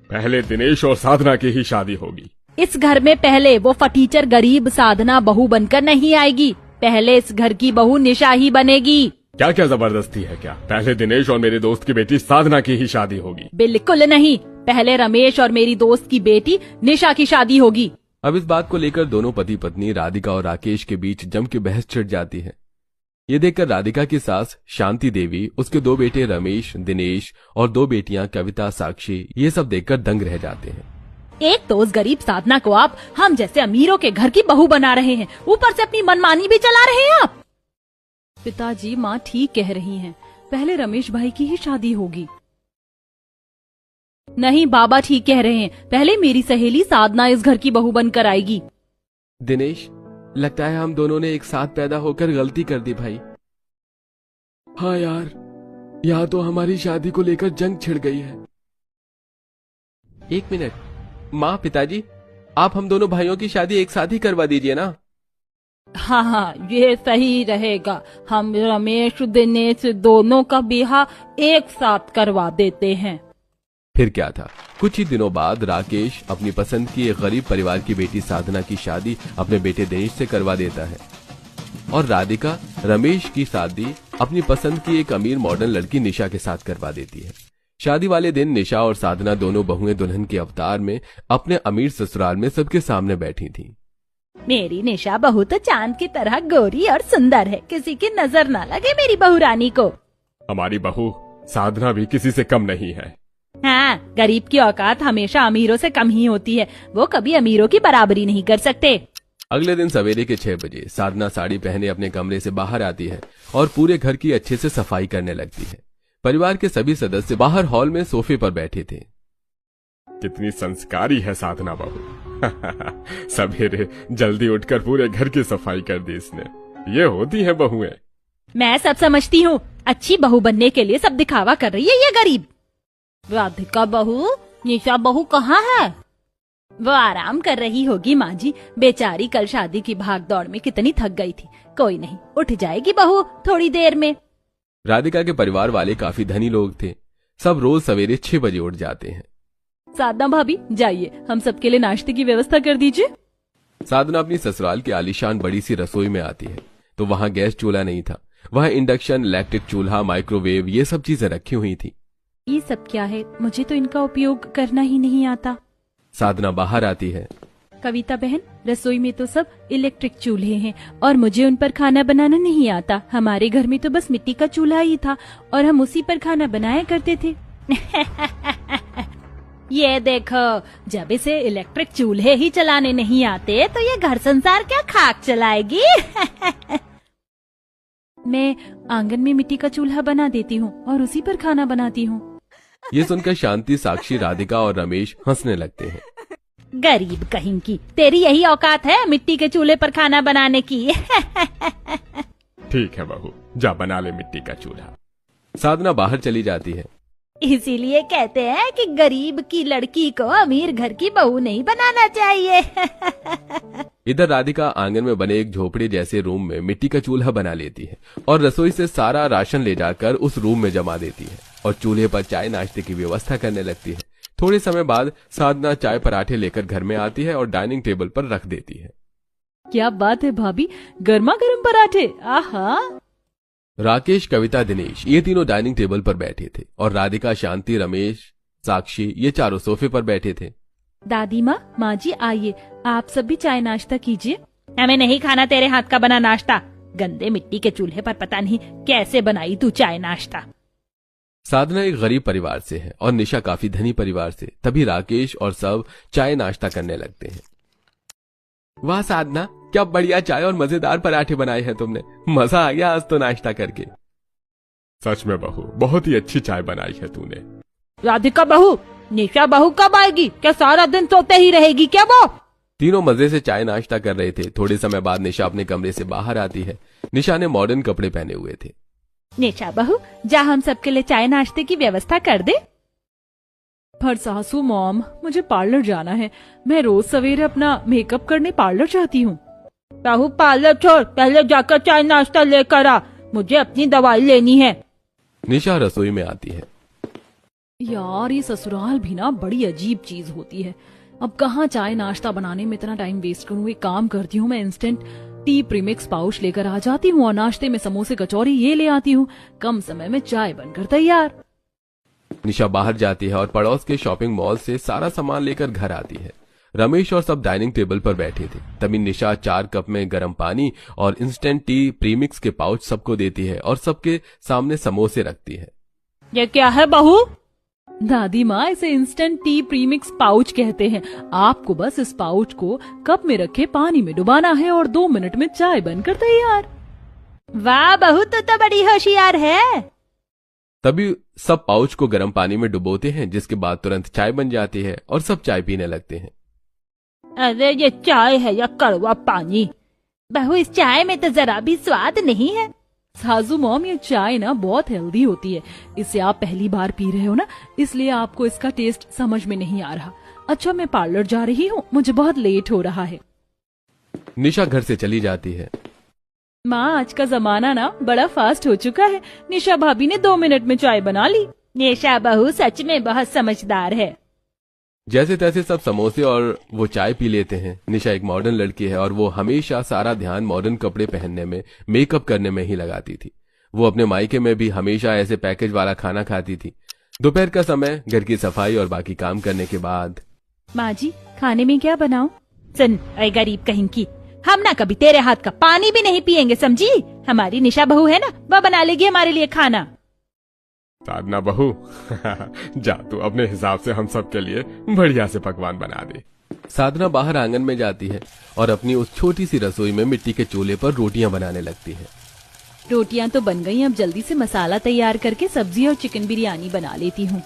पहले दिनेश और साधना की ही शादी होगी। इस घर में पहले वो फटीचर गरीब साधना बहू बनकर नहीं आएगी, पहले इस घर की बहू निशा ही बनेगी। क्या क्या जबरदस्ती है क्या? पहले दिनेश और मेरे दोस्त की बेटी साधना की ही शादी होगी। बिल्कुल नहीं, पहले रमेश और मेरी दोस्त की बेटी निशा की शादी होगी। अब इस बात को लेकर दोनों पति पत्नी राधिका और राकेश के बीच जम के बहस छिड़ जाती है। ये देखकर राधिका की सास शांति देवी, उसके 2 बेटे रमेश, दिनेश और 2 बेटियां कविता, साक्षी, ये सब देखकर दंग रह जाते हैं। एक तो उस गरीब साधना को आप हम जैसे अमीरों के घर की बहू बना रहे हैं, ऊपर से अपनी मनमानी भी चला रहे हैं आप। पिताजी, माँ ठीक कह रही हैं, पहले रमेश भाई की ही शादी होगी। नहीं, बाबा ठीक कह रहे हैं, पहले मेरी सहेली साधना इस घर की बहू बनकर आएगी। दिनेश, लगता है हम दोनों ने एक साथ पैदा होकर गलती कर दी भाई। हाँ यार, यहाँ तो हमारी शादी को लेकर जंग छिड़ गई है। 1 मिनट, माँ, पिताजी, आप हम दोनों भाइयों की शादी एक साथ ही करवा दीजिए ना। हाँ हाँ, ये सही रहेगा, हम रमेश दिनेश दोनों का ब्याह एक साथ करवा देते हैं। फिर क्या था, कुछ ही दिनों बाद राकेश अपनी पसंद की एक गरीब परिवार की बेटी साधना की शादी अपने बेटे दिनेश से करवा देता है और राधिका रमेश की शादी अपनी पसंद की एक अमीर मॉडर्न लड़की निशा के साथ करवा देती है। शादी वाले दिन निशा और साधना दोनों बहुएं दुल्हन के अवतार में अपने अमीर ससुराल में सबके सामने बैठी थीं। मेरी निशा बहू तो चांद की तरह गोरी और सुंदर है, किसी की नजर ना लगे मेरी बहू रानी को। हमारी बहू साधना भी किसी से कम नहीं है। हाँ, गरीब की औकात हमेशा अमीरों से कम ही होती है, वो कभी अमीरों की बराबरी नहीं कर सकते। अगले दिन सवेरे के 6 बजे साधना साड़ी पहने अपने कमरे से बाहर आती है और पूरे घर की अच्छे से सफाई करने लगती है। परिवार के सभी सदस्य बाहर हॉल में सोफे पर बैठे थे। कितनी संस्कारी है साधना बहू। सवेरे जल्दी उठकर पूरे घर की सफाई कर दी इसने। ये होती है बहुएं। मैं सब समझती हूँ, अच्छी बहू बनने के लिए सब दिखावा कर रही है ये गरीब। राधिका बहू, निशा बहू कहाँ है? वो आराम कर रही होगी माँ जी, बेचारी कल शादी की भाग दौड़ में कितनी थक गई थी। कोई नहीं, उठ जाएगी बहू थोड़ी देर में। राधिका के परिवार वाले काफी धनी लोग थे, सब रोज सवेरे 6 बजे उठ जाते हैं। साधना भाभी, जाइए, हम सबके लिए नाश्ते की व्यवस्था कर दीजिए। साधना अपनी ससुराल की आलीशान बड़ी सी रसोई में आती है तो वहाँ गैस चूल्हा नहीं था, वहाँ इंडक्शन, इलेक्ट्रिक चूल्हा, माइक्रोवेव, ये सब चीजें रखी हुई थी। ये सब क्या है? मुझे तो इनका उपयोग करना ही नहीं आता। साधना बाहर आती है। कविता बहन, रसोई में तो सब इलेक्ट्रिक चूल्हे हैं और मुझे उन पर खाना बनाना नहीं आता। हमारे घर में तो बस मिट्टी का चूल्हा ही था और हम उसी पर खाना बनाया करते थे। ये देखो, जब इसे इलेक्ट्रिक चूल्हे ही चलाने नहीं आते तो ये घर संसार क्या खाक चलाएगी। मैं आंगन में मिट्टी का चूल्हा बना देती हूँ और उसी पर खाना बनाती हूँ। ये सुनकर शांति, साक्षी, राधिका और रमेश हंसने लगते हैं। गरीब कहीं की, तेरी यही औकात है मिट्टी के चूल्हे पर खाना बनाने की। ठीक है बहू, जा बना ले मिट्टी का चूल्हा। साधना बाहर चली जाती है। इसीलिए कहते हैं कि गरीब की लड़की को अमीर घर की बहू नहीं बनाना चाहिए। इधर राधिका आंगन में बने एक झोपड़ी जैसे रूम में मिट्टी का चूल्हा बना लेती है और रसोई से सारा राशन ले जाकर उस रूम में जमा देती है और चूल्हे पर चाय नाश्ते की व्यवस्था करने लगती है। थोड़े समय बाद साधना चाय पराठे लेकर घर में आती है और डाइनिंग टेबल पर रख देती है। क्या बात है भाभी, गर्मा गर्म पराठे, आहा। राकेश, कविता, दिनेश, ये तीनों डाइनिंग टेबल पर बैठे थे और राधिका, शांति, रमेश, साक्षी, ये चारों सोफे पर बैठे थे। दादी माँ जी आइए, आप सब भी चाय नाश्ता कीजिए। हमें नहीं खाना तेरे हाथ का बना नाश्ता। गंदे मिट्टी के चूल्हे पर पता नहीं कैसे बनाई तू चाय नाश्ता। साधना एक गरीब परिवार से है और निशा काफी धनी परिवार से। तभी राकेश और सब चाय नाश्ता करने लगते हैं। वाह साधना, क्या बढ़िया चाय और मजेदार पराठे बनाए हैं तुमने। मजा आ गया आज तो नाश्ता करके। सच में बहू, बहुत ही अच्छी चाय बनाई है तूने। राधिका बहू, निशा बहू कब आएगी? क्या सारा दिन सोते ही रहेगी क्या वो? तीनों मजे से चाय नाश्ता कर रहे थे। थोड़े समय बाद निशा अपने कमरे से बाहर आती है। निशा ने मॉडर्न कपड़े पहने हुए थे। निशा बहू, जा हम सबके लिए चाय नाश्ते की व्यवस्था कर दे। पर सासू मॉम, मुझे पार्लर जाना है। मैं रोज सवेरे अपना मेकअप करने पार्लर जाती हूँ। बहू पार्लर छोड़, पहले जाकर चाय नाश्ता लेकर आ, मुझे अपनी दवाई लेनी है। निशा रसोई में आती है। यार ये ससुराल भी ना बड़ी अजीब चीज होती है। अब कहाँ चाय नाश्ता बनाने में इतना टाइम वेस्ट करूँ। एक काम करती हूँ, मैं इंस्टेंट टी प्रीमिक्स पाउच लेकर आ जाती हूँ और नाश्ते में समोसे कचौरी ये ले आती हूँ। कम समय में चाय बनकर तैयार। निशा बाहर जाती है और पड़ोस के शॉपिंग मॉल से सारा सामान लेकर घर आती है। रमेश और सब डाइनिंग टेबल पर बैठे थे। तभी निशा 4 कप में गर्म पानी और इंस्टेंट टी प्रीमिक्स के पाउच सबको देती है और सबके सामने समोसे रखती है। ये क्या है बहू? दादी माँ, इसे इंस्टेंट टी प्रीमिक्स पाउच कहते हैं। आपको बस इस पाउच को कप में रखे पानी में डुबाना है और 2 मिनट में चाय बनकर तैयार। वाह बहू, तो बड़ी होशियार है। तभी सब पाउच को गर्म पानी में डुबोते हैं, जिसके बाद तुरंत चाय बन जाती है और सब चाय पीने लगते हैं। अरे ये चाय है या कड़वा पानी? बहू, इस चाय में तो जरा भी स्वाद नहीं है। सासू मॉम, ये चाय ना बहुत हेल्दी होती है। इसे आप पहली बार पी रहे हो ना, इसलिए आपको इसका टेस्ट समझ में नहीं आ रहा। अच्छा, मैं पार्लर जा रही हूँ, मुझे बहुत लेट हो रहा है। निशा घर से चली जाती है। माँ, आज का जमाना ना बड़ा फास्ट हो चुका है। निशा भाभी ने 2 मिनट में चाय बना ली। निशा बहू सच में बहुत समझदार है। जैसे तैसे सब समोसे और वो चाय पी लेते हैं। निशा एक मॉडर्न लड़की है और वो हमेशा सारा ध्यान मॉडर्न कपड़े पहनने में, मेकअप करने में ही लगाती थी। वो अपने मायके में भी हमेशा ऐसे पैकेज वाला खाना खाती थी। दोपहर का समय घर की सफाई और बाकी काम करने के बाद, माँ जी, खाने में क्या बनाऊं? सुन, ऐ गरीब कहीं की, हम ना कभी तेरे हाथ का पानी भी नहीं पिएंगे, समझी? हमारी निशा बहू है ना, वह बना लेगी हमारे लिए खाना। साधना बहू जा तू अपने हिसाब से हम सब के लिए बढ़िया से पकवान बना दे। साधना बाहर आंगन में जाती है और अपनी उस छोटी सी रसोई में मिट्टी के चूल्हे पर रोटियां बनाने लगती है। रोटियां तो बन गई, अब जल्दी से मसाला तैयार करके सब्जी और चिकन बिरयानी बना लेती हूँ।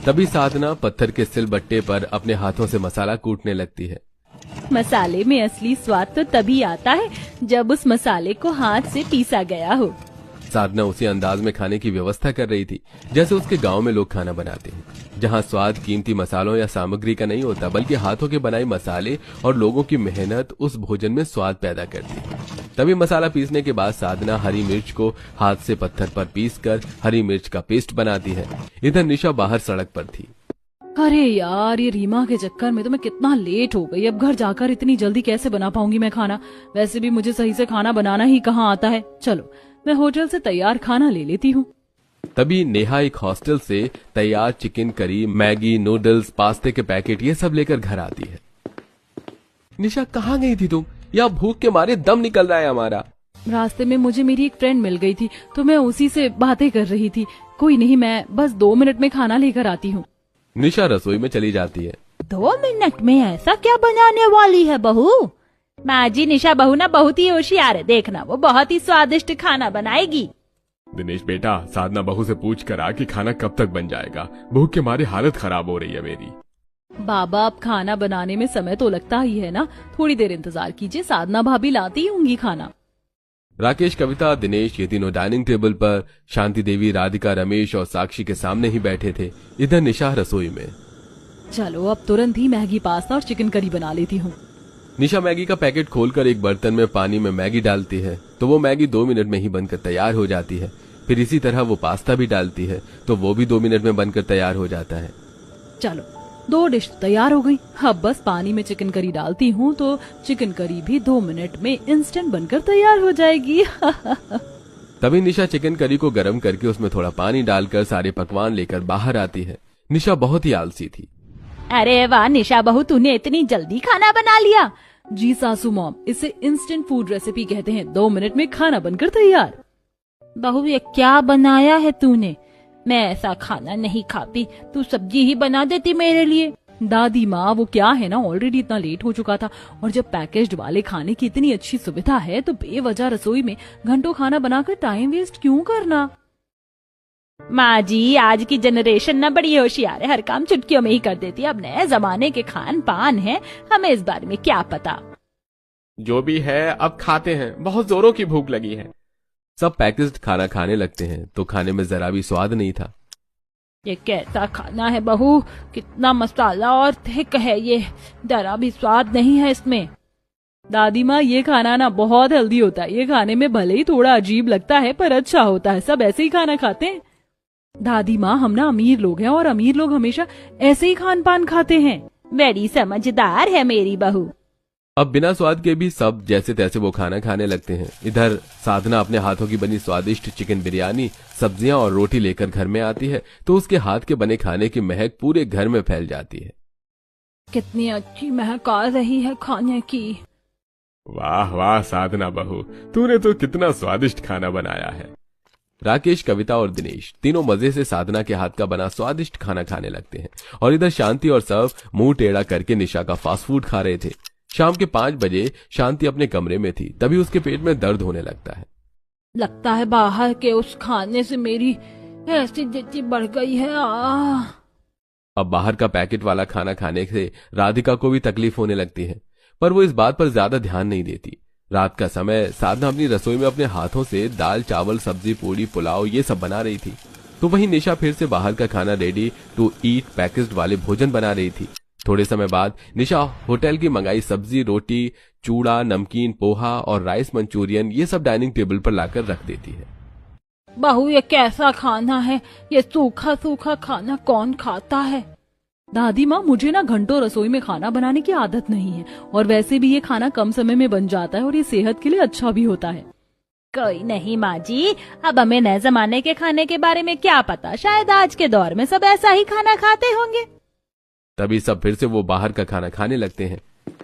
तभी साधना पत्थर के सिलबट्टे पर अपने हाथों से मसाला कूटने लगती है। मसाले में असली स्वाद तो तभी आता है जब उस मसाले को हाथ से पीसा गया हो। साधना उसी अंदाज में खाने की व्यवस्था कर रही थी जैसे उसके गांव में लोग खाना बनाते हैं, जहां स्वाद कीमती मसालों या सामग्री का नहीं होता, बल्कि हाथों के बनाए मसाले और लोगों की मेहनत उस भोजन में स्वाद पैदा करती है। तभी मसाला पीसने के बाद साधना हरी मिर्च को हाथ से पत्थर पर पीसकर हरी मिर्च का पेस्ट बनाती है। इधर निशा बाहर सड़क पर थी। अरे यार, ये रीमा के चक्कर में तो मैं कितना लेट हो गई। अब घर जाकर इतनी जल्दी कैसे बना पाऊंगी मैं खाना? वैसे भी मुझे सही से खाना बनाना ही कहाँ आता है। चलो, मैं होटल से तैयार खाना ले लेती हूँ। तभी नेहा एक हॉस्टल से तैयार चिकन करी, मैगी, नूडल्स, पास्ते के पैकेट ये सब लेकर घर आती है। निशा, कहाँ गई थी तुम? या भूख के मारे दम निकल रहा है हमारा। रास्ते में मुझे मेरी एक फ्रेंड मिल गई थी तो मैं उसी से बातें कर रही थी। कोई नहीं, मैं बस 2 मिनट में खाना लेकर आती हूँ। निशा रसोई में चली जाती है। 2 मिनट में ऐसा क्या बनाने वाली है बहू? माँ जी, निशा बहू ना बहुत ही होशियार है, देखना वो बहुत ही स्वादिष्ट खाना बनाएगी। दिनेश बेटा, साधना बहू से पूछ कर आ कि खाना कब तक बन जाएगा। भूख के मारे हालत खराब हो रही है मेरी। बाबा, अब खाना बनाने में समय तो लगता ही है ना, थोड़ी देर इंतजार कीजिए, साधना भाभी लाती होंगी खाना। राकेश, कविता, दिनेश ये तीनों डाइनिंग टेबल पर शांति देवी, राधिका, रमेश और साक्षी के सामने ही बैठे थे। इधर निशा रसोई में। चलो, अब तुरंत ही मैगी, पास्ता और चिकन करी बना लेती हूँ। निशा मैगी का पैकेट खोलकर एक बर्तन में पानी में मैगी डालती है तो वो मैगी 2 मिनट में ही बनकर तैयार हो जाती है। फिर इसी तरह वो पास्ता भी डालती है तो वो भी 2 मिनट में बनकर तैयार हो जाता है। चलो, 2 डिश तैयार हो गई। अब बस पानी में चिकन करी डालती हूँ तो चिकन करी भी 2 मिनट में इंस्टेंट बनकर तैयार हो जाएगी। तभी निशा चिकन करी को गर्म करके उसमें थोड़ा पानी डालकर सारे पकवान लेकर बाहर आती है। निशा बहुत ही आलसी थी। अरे वाह निशा बहू, तूने इतनी जल्दी खाना बना लिया। जी सासू मॉम, इसे इंस्टेंट फूड रेसिपी कहते हैं। 2 मिनट में खाना बनकर तैयार। बहू, ये क्या बनाया है तूने? मैं ऐसा खाना नहीं खाती, तू सब्जी ही बना देती मेरे लिए। दादी माँ, वो क्या है ना, ऑलरेडी इतना लेट हो चुका था और जब पैकेज्ड वाले खाने की इतनी अच्छी सुविधा है तो बेवजह रसोई में घंटों खाना बनाकर टाइम वेस्ट क्यों करना? माँ जी, आज की जनरेशन ना बड़ी होशियार है, हर काम चुटकियों में ही कर देती है। अब नए जमाने के खान पान है, हमें इस बारे में क्या पता। जो भी है अब खाते हैं, बहुत जोरों की भूख लगी है। सब पैकेज्ड खाना खाने लगते हैं तो खाने में जरा भी स्वाद नहीं था। ये कैसा खाना है बहू? कितना मसाला और थिक है ये, जरा भी स्वाद नहीं है इसमें। दादी माँ, ये खाना ना बहुत हेल्दी होता है। ये खाने में भले ही थोड़ा अजीब लगता है पर अच्छा होता है, सब ऐसे ही खाना खाते हैं। दादी माँ, हम ना अमीर लोग हैं और अमीर लोग हमेशा ऐसे ही खान पान खाते हैं। बड़ी समझदार है मेरी बहू। अब बिना स्वाद के भी सब जैसे तैसे वो खाना खाने लगते हैं। इधर साधना अपने हाथों की बनी स्वादिष्ट चिकन बिरयानी, सब्जियां और रोटी लेकर घर में आती है तो उसके हाथ के बने खाने की महक पूरे घर में फैल जाती है। कितनी अच्छी महक आ रही है खाने की। वाह वाह साधना बहू, तूने तो कितना स्वादिष्ट खाना बनाया है। राकेश, कविता और दिनेश तीनों मजे से साधना के हाथ का बना स्वादिष्ट खाना खाने लगते हैं और इधर शांति और सब मुंह टेढ़ा करके निशा का फास्ट फूड खा रहे थे। शाम के 5 बजे शांति अपने कमरे में थी, तभी उसके पेट में दर्द होने लगता है। लगता है बाहर के उस खाने से मेरी एसिडिटी बढ़ गई है। अब बाहर का पैकेट वाला खाना खाने से राधिका को भी तकलीफ होने लगती है, पर वो इस बात पर ज्यादा ध्यान नहीं देती। रात का समय साधना अपनी रसोई में अपने हाथों से दाल, चावल, सब्जी, पूरी, पुलाव ये सब बना रही थी, तो वहीं निशा फिर से बाहर का खाना रेडी टू ईट पैकेज्ड वाले भोजन बना रही थी। थोड़े समय बाद निशा होटल की मंगाई सब्जी, रोटी, चूड़ा, नमकीन, पोहा और राइस मंचूरियन ये सब डाइनिंग टेबल पर लाकर रख देती है। बहू, ये कैसा खाना है? ये सूखा सूखा खाना कौन खाता है? दादी माँ, मुझे ना घंटों रसोई में खाना बनाने की आदत नहीं है और वैसे भी ये खाना कम समय में बन जाता है और ये सेहत के लिए अच्छा भी होता है। कोई नहीं माँ जी, अब हमें नए जमाने के खाने के बारे में क्या पता, शायद आज के दौर में सब ऐसा ही खाना खाते होंगे। तभी सब फिर से वो बाहर का खाना खाने लगते हैं।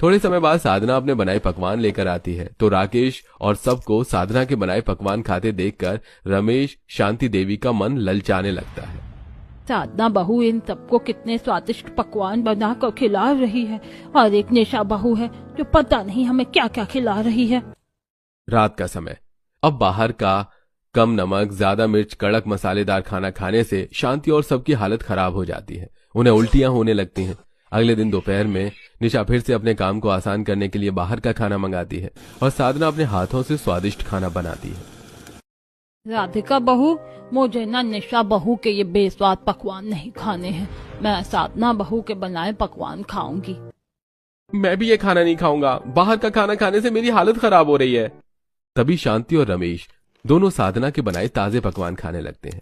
थोड़े समय बाद साधना अपने बनाए पकवान लेकर आती है तो राकेश और सबको साधना के बनाए पकवान खाते देखकर रमेश, शांति देवी का मन ललचाने लगता है। साधना बहू इन सबको कितने स्वादिष्ट पकवान बनाकर खिला रही है और एक निशा बहू है जो पता नहीं हमें क्या क्या खिला रही है। रात का समय। अब बाहर का कम नमक, ज्यादा मिर्च, कड़क मसालेदार खाना खाने से शांति और सबकी हालत खराब हो जाती है। उन्हें उल्टियां होने लगती हैं। अगले दिन दोपहर में निशा फिर से अपने काम को आसान करने के लिए बाहर का खाना मंगाती है और साधना अपने हाथों से स्वादिष्ट खाना बनाती है। राधिका बहू, मुझे ना निशा बहू के ये बेस्वाद पकवान नहीं खाने हैं। मैं साधना बहू के बनाए पकवान खाऊंगी। मैं भी ये खाना नहीं खाऊंगा, बाहर का खाना खाने से मेरी हालत खराब हो रही है। तभी शांति और रमेश दोनों साधना के बनाए ताजे पकवान खाने लगते हैं।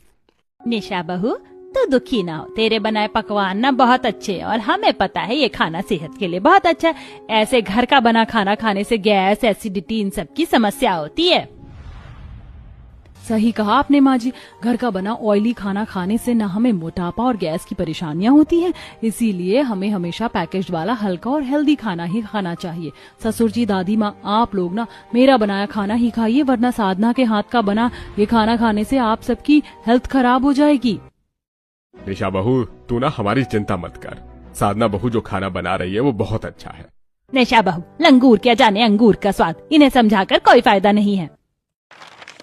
निशा बहू, तू दुखी ना हो, तेरे बनाए पकवान ना बहुत अच्छे हैं और हमें पता है ये खाना सेहत के लिए बहुत अच्छा है। ऐसे घर का बना खाना खाने से गैस, एसिडिटी इन सब की समस्या होती है। सही कहा आपने माँ जी, घर का बना ऑयली खाना खाने से न हमें मोटापा और गैस की परेशानियां होती हैं, इसीलिए हमें हमेशा पैकेज्ड वाला हल्का और हेल्दी खाना ही खाना चाहिए। ससुर जी, दादी माँ, आप लोग ना मेरा बनाया खाना ही खाइए, वरना साधना के हाथ का बना ये खाना खाने से आप सबकी हेल्थ खराब हो जाएगी। निशा बहू, तू ना हमारी चिंता मत कर। साधना बहू जो खाना बना रही है वो बहुत अच्छा है। निशा बहू, लंगूर क्या जाने अंगूर का स्वाद, इन्हें समझाकर कोई फायदा नहीं है।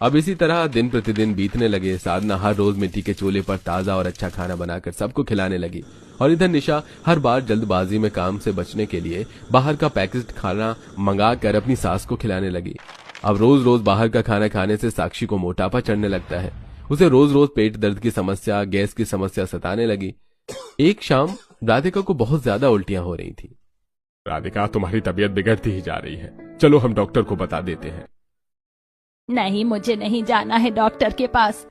अब इसी तरह दिन प्रतिदिन बीतने लगे। साधना हर रोज मिट्टी के चूल्हे पर ताजा और अच्छा खाना बनाकर सबको खिलाने लगी और इधर निशा हर बार जल्दबाजी में काम से बचने के लिए बाहर का पैकेज्ड खाना मंगाकर अपनी सास को खिलाने लगी। अब रोज रोज बाहर का खाना खाने से साक्षी को मोटापा चढ़ने लगता है। उसे रोज रोज पेट दर्द की समस्या, गैस की समस्या सताने लगी। एक शाम राधिका को बहुत ज्यादा उल्टियां हो रही थी। राधिका, तुम्हारी तबीयत बिगड़ती ही जा रही है, चलो हम डॉक्टर को बता देते हैं। नहीं, मुझे नहीं जाना है डॉक्टर के पास।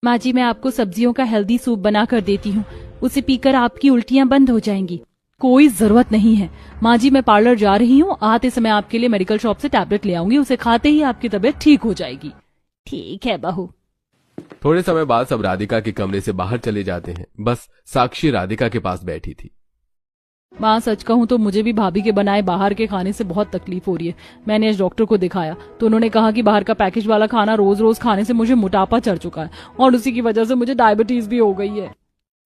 माँ जी, मैं आपको सब्जियों का हेल्दी सूप बना कर देती हूँ, उसे पीकर आपकी उल्टियाँ बंद हो जाएंगी। कोई जरूरत नहीं है माँ जी, मैं पार्लर जा रही हूँ, आते समय आपके लिए मेडिकल शॉप से टैबलेट ले आऊंगी, उसे खाते ही आपकी तबीयत ठीक हो जाएगी। ठीक है बहू। थोड़े समय बाद सब राधिका के कमरे से बाहर चले जाते हैं। बस साक्षी राधिका के पास बैठी थी। माँ, सच कहूँ तो मुझे भी भाभी के बनाए बाहर के खाने से बहुत तकलीफ हो रही है। मैंने इस डॉक्टर को दिखाया तो उन्होंने कहा कि बाहर का पैकेज वाला खाना रोज रोज खाने से मुझे मोटापा चढ़ चुका है और उसी की वजह से मुझे डायबिटीज भी हो गई है।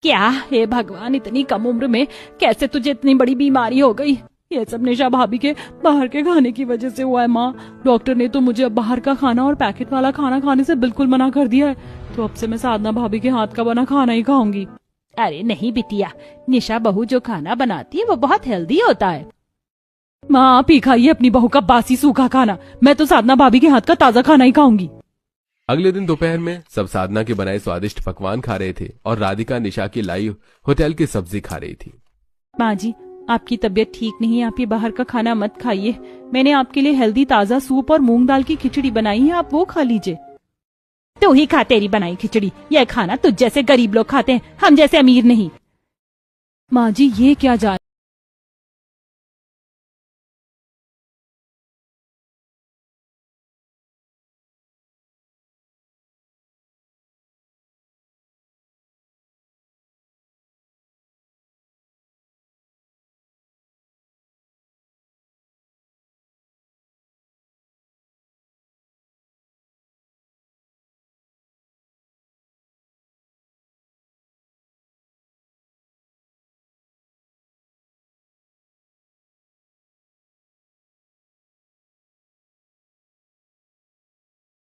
क्या? हे भगवान, इतनी कम उम्र में कैसे तुझे इतनी बड़ी बीमारी हो गई? ये सब निशा भाभी के बाहर के खाने की वजह से हुआ है माँ। डॉक्टर ने तो मुझे अब बाहर का खाना और पैकेट वाला खाना खाने से बिल्कुल मना कर दिया है, तो अब से मैं साधना भाभी के हाथ का बना खाना ही खाऊंगी। अरे नहीं बिटिया, निशा बहू जो खाना बनाती है वो बहुत हेल्दी होता है। माँ, आप ही खाइए अपनी बहू का बासी सूखा खाना, मैं तो साधना भाभी के हाथ का ताजा खाना ही खाऊंगी। अगले दिन दोपहर में सब साधना के बनाए स्वादिष्ट पकवान खा रहे थे और राधिका निशा की लाई होटल की सब्जी खा रही थी। माँ जी, आपकी तबीयत ठीक नहीं है, आप ये बाहर का खाना मत खाइए। मैंने आपके लिए हेल्दी ताजा सूप और मूंग दाल की खिचड़ी बनाई है, आप वो खा लीजिए। तू ही खा तेरी बनाई खिचड़ी। यह खाना तुझ जैसे गरीब लोग खाते हैं, हम जैसे अमीर नहीं। माँ जी ये क्या जा